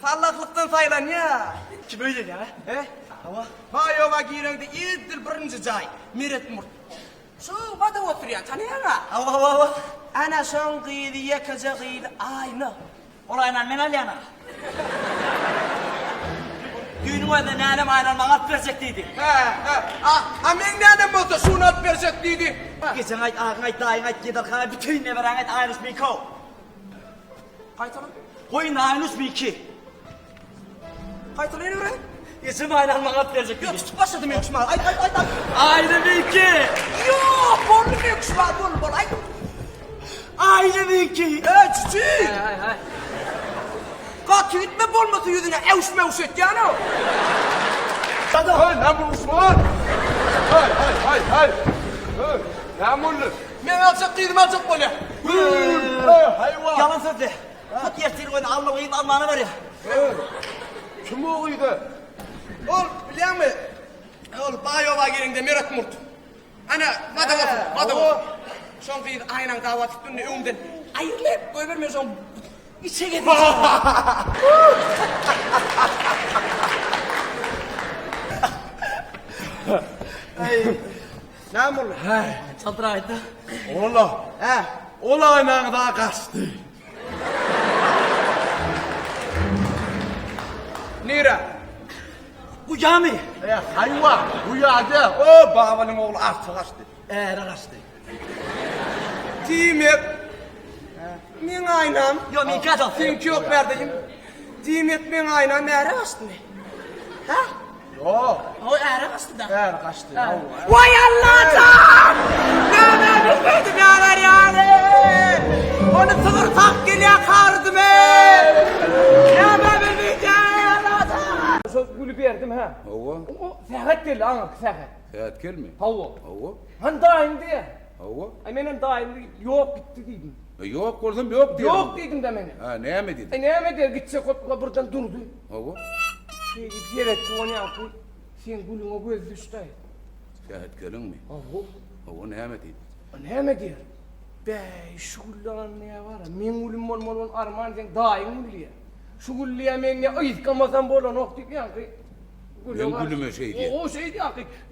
Sallaklıktan sayılan ya. Kim öyle ya? He? Hava. Hayova girende idil birinci cay. Miret murt. Şu bada oturuyan tanıyan ha? Hava. Ana son gıydı yakaca gıydı aynı. Olayla men alyana. Düğünün oyunda ne alem aynen bana at verecektiydi. He. Men ne adam olsa şunu at verecektiydi. Geçen ay ağın ay dayın ay giderken bütün ne veren ay aynıs mi ko. Kaytalan. Koyun aynıs mi ki. Kaytalan ne öyle? Geçen aynen bana at verecektiydi. Yok tutuk başladım yakışma. Ay. Aynı mi ki. Yok borlu mu yakışma bol. Ay. Aynı mi ki. Cici. Hay. Kalk gitme bolması yüzüne evş et yani. Hay ne bu Osman? Hay. Ne mullu? Men alacak değilim alacak böyle. Hayvan. Yalan sözle. Tut yertiri koyun Allah'ın Allah'ını ver ya. Kim oğuydu? Ol biliyor musun? Ol Bayova girinde mirat murt. Ana vada olsun. Son kıydı aynen davat üstünde öğünden. Ayırlayıp koy vermiyorsun. İçe gidin. Ne mullu? Çaldıraydı. Ola. He. Olayla daha kaçtı. Nira. Bu cami. Hayvan. Bu yağdı. O babanın oğlu artık kaçtı. Rastı. Timet. Men aynam. Yo min kadar. Sen çok verdin. Timet men aynam ere bastı mı? Ha? Yok. O ere bastı da. Ver kaçtı. Vay Allah'ım! Ne bilmedim yanar yani! Onu sınır tak geliyor kardım Ya ben bilmeyeceğim Allah'ım! Söz gülü verdim ha. Hava. O seyahat değil lan seyahat. Seyahat gelme. Hava. Hava. Han daim diye. Hava. Ay benim daim yok gitti dedim. Yok oğlum yok diyor. Yok dedim de beni. Ha ne mi dedin? Ay ne mi der gidecek o buradan durdu. Hava. Şey bir yere onu yaptı. Sen gülün o göz düştü. Seyahat gelin mi? Hava. Hava ne mi dedin? Ne mi der? Bey şugullanan ne var? Men gülüm mol arman sen daim gülüyor. Şugullaya men ne ayıt kamasan bola noktik yani. Ben gülüme şey diye. O şey diye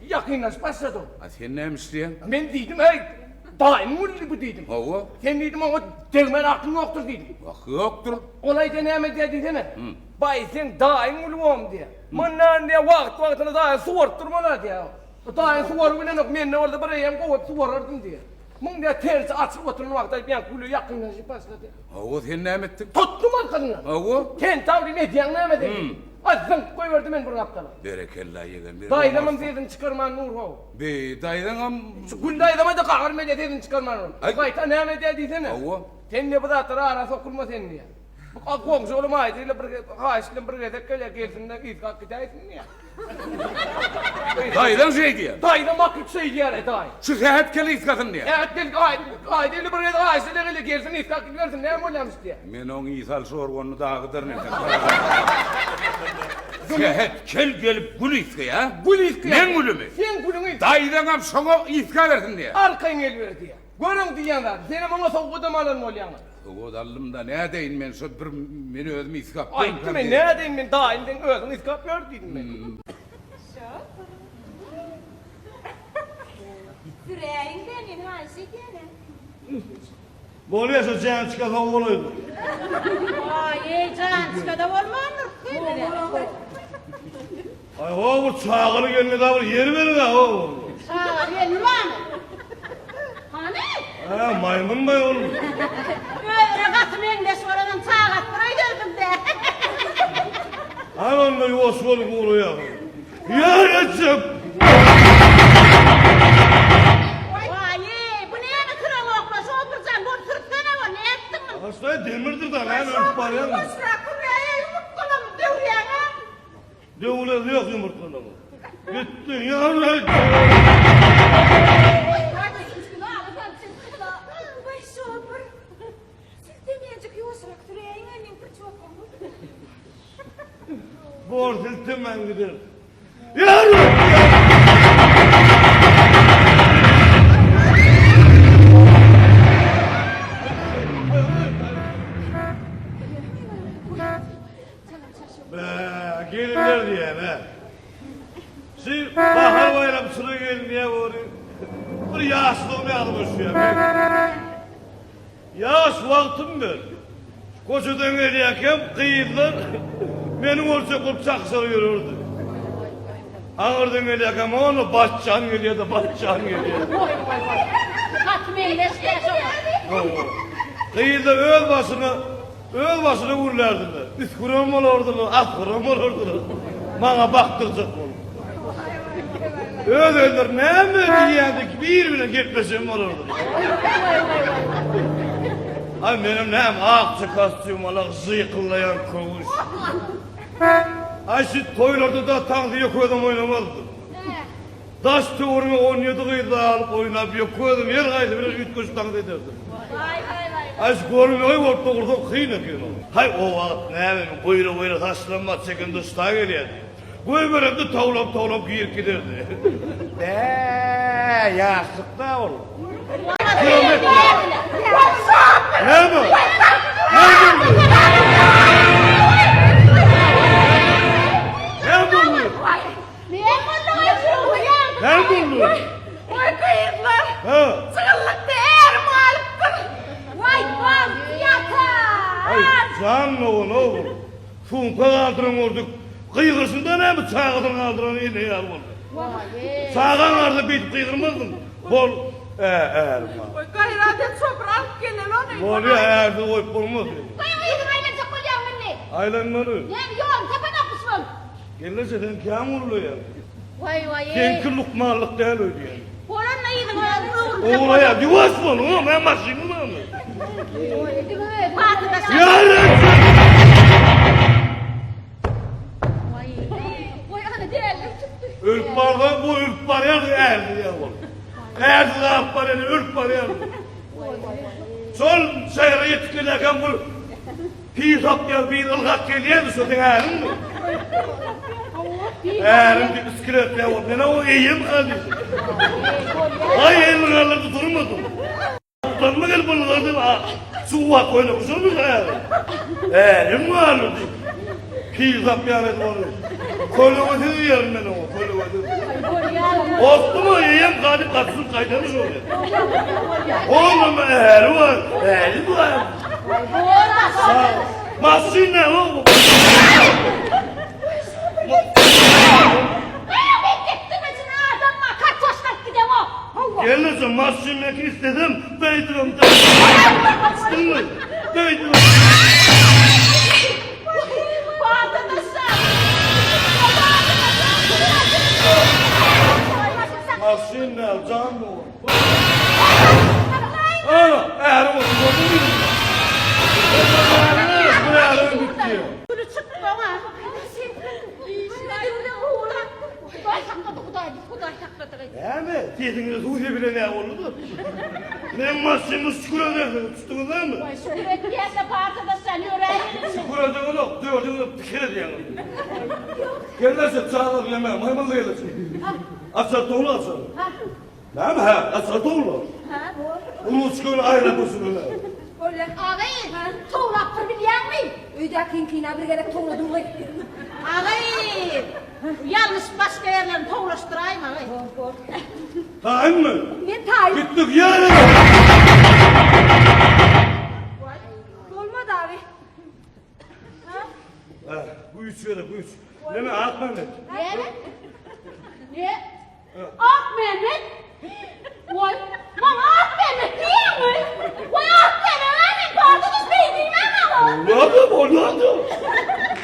yakınlaş başladı. Ha sen ne isteyen? Ben dedim hey daim gülü bu dedim. Hava. Sen dedim ama dermen aklın yoktur dedim. Bak yoktur. Olay deneme dedi desene. Bay sen daim gülü om diye. Mannan diye vaktine daim suvarttır bana diye. Daim suvar bile yok men ne orada buraya kovup suvarırdın diye.มึงdiye ters açıp oturun vakti ben gülü yakınlaşıp başladı. Hava sen ne ettin? Tuttum arkanına. Hava. Sen tavri ne diyen ne dedim. Azın koyverdim ben bunu aptala. Berekella yegan. Dayılamam dedin çıkarman nur ho. Be daydan am. Şu gül dayılama da kahırma dedin çıkarman nur. Ay. Kayta ne dedin Hava. Sen ne bu da tara ara sokulma sen diye. Bu komşu oğlum ayetiyle bir haşlı bir gedekle gelsin de iz kalk gidersin ya. Daydan şey diye. Dayıdan bak şey diye dayı. Şu seyahat kele iskatın diye. Evet del ayetiyle bir haşlı gelsin iz kalk gidersin ne molamış diye. Men on isal sor onu dağıdır ne? Seyahat kel gelip gül iske ya. Gül iske. Men gülü mü? Sen gülünü Daydan am sana iska versin diye. arkayın el ver diye. Görün diyen var. Senin bana soğudu malın mol yani. O dallım da ne deyin men şu bir meni özüm iskap. Ay kime ne edeyim ben daha elinden özün iskap gördüydüm ben. Süreyinden her şey gene. Boluysa sen çıkasa oğluydu. Ay can çıkada olmanır. Ay o bu çağırı gelme de bir yer verin ha o. Aa benim var. Hani? Ha maymun mu oğlum? Öyle katım eninde sonradan tağat burayı döndüm de. Hani onunla yuvası olup uğruyor. Ya geçip. Vay bu ne yana kıran okla soğupurcan bunu sürtsene var ne ettin mi? Hastaya demirdir da lan ölüp var ya. Kusura kuraya yumurtla mı devriyana? Devlet yok yumurtlanı mı? Gittin ya lan. Hadi üstüne alıp üstüne. Vay soğupur. Siz demeyecek yuvasırak süreyin emin çok olur. Borsil temen giderim. Ya lan. Gelinler diye ne? Siz bahar bayramçılığı gelin diye uğrayın. Bir yaşlığını almış ya. Yaş vaktim ver. Koçudan geliyken kıyırlar benim orta kurtçak sarıyordu. Ağırdan geliyken onu başçan geliyordu, başçan geliyordu. Kıyırda öl başını vurlardılar. Üç kurum olurdular, alt kurum olurdular. Bana baktıracak onu. Öldürdür, ne mi diyendik birbirine gitmesin olurdu. Ay benim nem akçı kastım alak zıykıllayan kovuş. Ay siz toylarda da tanrıya koydum oynamazdım. Taş tuğrunu 17 kıyıda alıp oynayıp yok koydum yer kaydı biraz üç kuş tanrı ederdim. Ay siz görmüyor orta orta kıyına kıyına. Hay o vakit ne bileyim kuyru taşlanma çekin dışta geliyordu. Koy böyle de tavlap giyip giderdi. Yaşlık da olur. Ne bu? Ne bu? Ne bu? Vay kıyıklar. Ha? Çığlıkta eğer mi alıptır? Vay vaziyata. Ay canlı o ne olur. Funka kaldıran olduk. Kıygırsında ne mi çağıdan kaldıran iyi ne yer olur. Sağanlarda bit kıygırmazdın. Bol eğer mi? Vay gayradet çoprak gelin onu. Bol ya eğer de koyup olmaz. Kıyıklar aile çapılıyor minni. Aylanları. Nem yoğun tepene kusmam. Gelirse sen kâm olur ya. Vay vay. Sen kırlık mallık değil öyle yani. Boranla yedin ayağını. Oğla ya divaş mı oğlum ben başlayayım mı? Patıda Yarın! Vay ana değerli çıktı. Ülk bardan bu ülk var ya erdi ya oğlum. Erdi de var yani ülk var ya. Sol şehre yetkiliyken bu hizap gel bir ılgak geliyordu sözün erin mi? Erin bir iskelet ya oğlum. Ne o iyiyim kaldı. Ay ellerinde durmadım. Utanma gel bunlardan suva koynamış olmuş erin. Erin mi alırdı? Hizap yani onu. Koluvası diyelim ben o koluvası. Oldu mu iyiyim kaldı katsın kaydamış oluyor. Oğlum eri var. Eri var. Sağ ol. Masın ne oğlum? Gelirse mahsulmek istedim, beydirim. Değil mi? Beydirim. Mahsul ne? Can mı o? Ana, eğer o sorun değil mi? Bu eğer bitti. Bunu çıktı ama. Kuday takladı. Değil mi? Dediniz uyu bile ne oldu? Ne mahsulümüz şükür edersiniz, tuttunuz değil mi? Vay şükür et diyende partada sen yüreğini. Şükür edersiniz yok, dördünüz bir kere diyelim. Gelirse çağırır yemeğe, maymunla gelirsin. Asal doğru asal. Değil mi ha? Asal doğru. Ulu çıkıyor ayrı bulsun öyle. Ağay, tuğlaktır biliyor muyum? Uydakinkine bir gerek toğladım da gitti. Ağay, yalnız başka yerlerini tuğlaştırayım ağay. Tayin mi? Ne tayin? Gittik yarın. Olmadı abi. Bu üç verir, bu üç. Ne mi? Ak Mehmet. Ne? Ak Mehmet? Vay, lan Ak Mehmet değil mi? Vay Ak Mehmet, pardınız beydiğim ama. Orladım.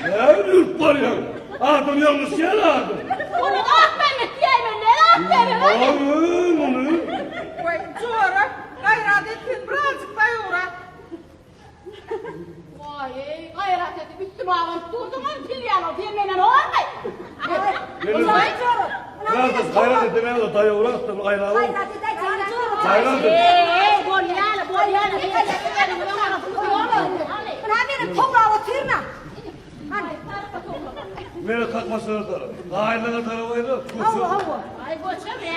Ne ürk var ya? Adım yanlış yer adım. Onun Ak Mehmet değil mi? Ne Ak Mehmet? Ağın onu. Vay çoğura, gayret ettin birazcık da yoğura. Vay, gayret edip üstüme alıp durdum ama pilyanı yemeğine olmay. Gelirse. Biraz da hayran edemeye de dayı uğraştım ayrağı. Hayran edin. Bolyana. Bana benim toprağı tırma. Beni kalkmasına taraf. Ailene tarafıyla. Ay koçum ya.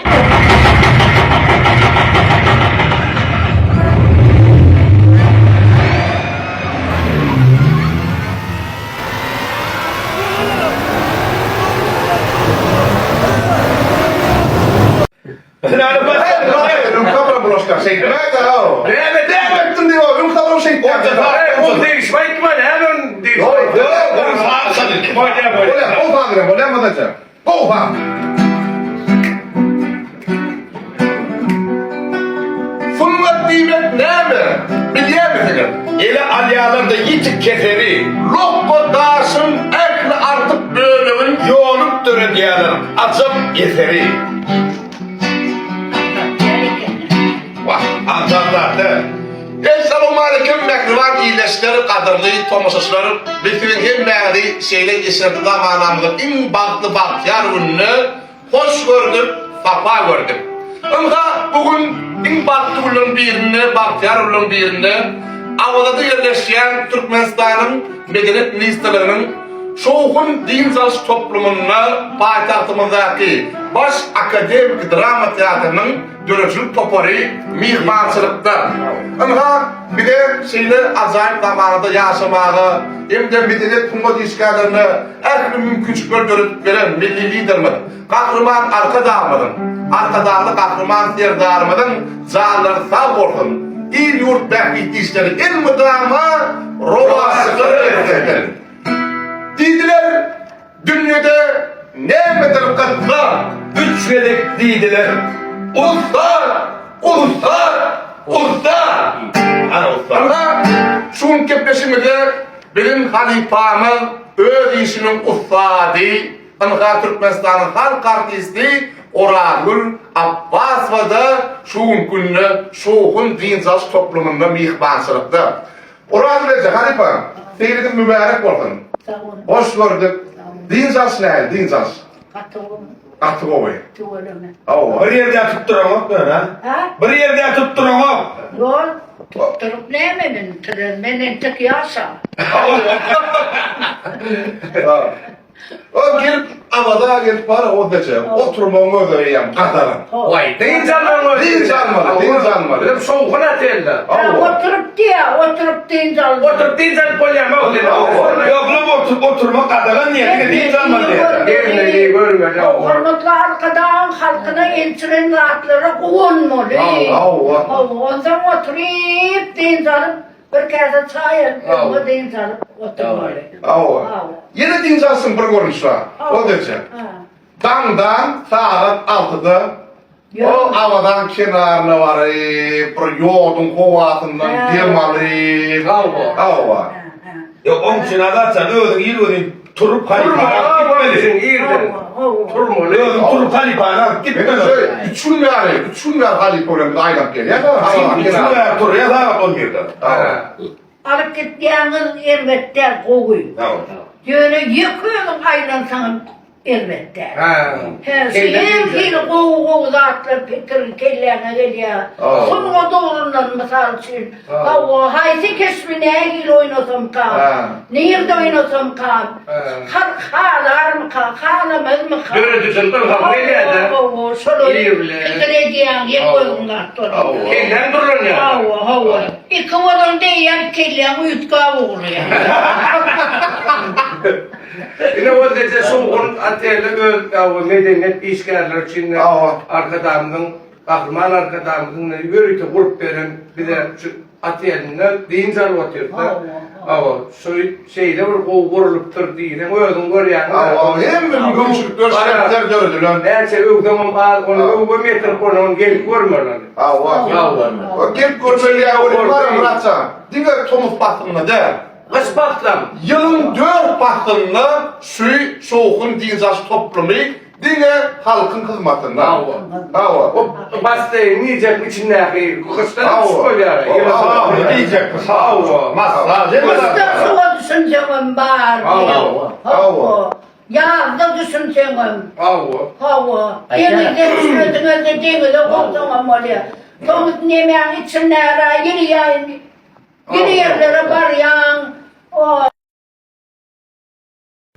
değişmek mi ne? Ben değişmek. Yok, yok, Ben sağa sarayım. Böyle böyle. Böyle yapacağım. Kofa. Fınvat demek ne mi? Biliyor musunuz? Ele alyalarda yitik keferi, lokko daşın ekli artık bölümün yoğunup dönü diyorlar. Acım yeteri. Vah, azadlardı. Esselamu aleyküm mekruvan iyileşleri, kadırlı tomasışları, bütün hem mağri şeyle işareti zamanamızın en bağlı bahtiyar ünlü, hoş gördük, safa gördük. Ama bugün en bağlı ünlünün birini, bahtiyar ünlünün birini, Avada'da yerleşen Türkmenistan'ın medeniyet ministerlerinin Şoğun Dinzalş toplumuna payitahtımızdaki baş akademik drama tiyatrının dönüşülük topori mihmansılıkta. Ama bir de şeyler acayip zamanında yaşamağı, hem de medeniyet kumbat işgallerini her mümkünçükler görüp veren milli liderimiz, kahraman arka dağlı kahraman serdarımızın zağları sağ olsun. İl yurt behbihti işleri en müdama rovasıdır etsin. Dediler, dünyada ne medir katta? Üç melek dediler. Usta, usta, usta. Ana usta. Ama şunun kepeşimide benim halifamız öz işinin ustadı. Ama Türkmenistan'ın halk artisti Oragül Abbasova da şun günü şoğun dinzalş toplumunda mihbansılıkta. Oragül halifam, seyredin mübarek olsun. Hoş gördük. Dinzalş ne? Dinzalş. Atı kovayı. Bir yerde tutturamam ben ha. Bir yerde tutturamam. Yol tutturup ne menin trenin tek yaşa. O gelip havada gelip para o diyeceğim. Oturmamı ödeyeyim kadaran. Vay, dinzalmalı. Dinzalmalı. Benim soğukun atıyla. Oturup diye, oturup dincal. Oturup dinzal kolyama olayım. Yok lan oturma kadaran niye? Değil zaman diye. Gelmedi, görmedi. Hürmetli arkadan halkına elçilerin rahatları kuvunmalı. Ondan oturup dincalıp bir kez çayır, o dincalıp oturmalı. Yine dinzalsın bir görünüşler. O diyeceğim. Dağdan saat 6'da o havadan kenarına varıp, bir yoğurdun kovasından demalı. Hava. Yok onun için adatsan ödün turup halipana gitmeli. Turmalı. Ödün turup halipana gitmeli. Üçün ver halip oranında aynak geliyor. Üçünü ver turuya daha on girdi. Alıp gittiğiniz elbette kovuy. Yöne yıkıyordum aylansanın elbette. Hem fil kovu zatlı fikir kellerine geliyor. Sonra doğrundan misal için. Haysi keşfine gil oynasam kam. Nerede oynasam kam. Halar mı kam, halamaz mı kam. Böyle düşündüm, nerede? Şöyle itireceğim, ye koyunlar. Kellen durun ya. İki odan diyen kellen uyutkağı oluyor. Yine o derece soğukun atıyla medeniyet işgaller için arkadamın, kahraman arkadamın yürüyüşü kurup veren bir de şu atıyla dinzal atıyordu. Şu şeyde bir vurulup durdu yine, o ödün görüyen. Hem mümkünçük gösterdiler gördüler. Her şey ödümüm al, onu metre onu gelip görmüyorlar. O gelip görmeli ya, öyle var mı bıraksa? Diğer tomuz baktığında da. Kaç baklam? Yılın 4 baktığında şu soğukun dinzalş toplumu dine halkın hizmetinde. O bastayı yiyecek içindeki kuştan çıkıyor. Diyecek. Masla. Mustafa düşüncem var. Ya da düşüncem. Hava. Denizde düşündüğünüz dediğiniz de korktum oluyor. Tomuz yemeğin içinde yeni yerlere var ya.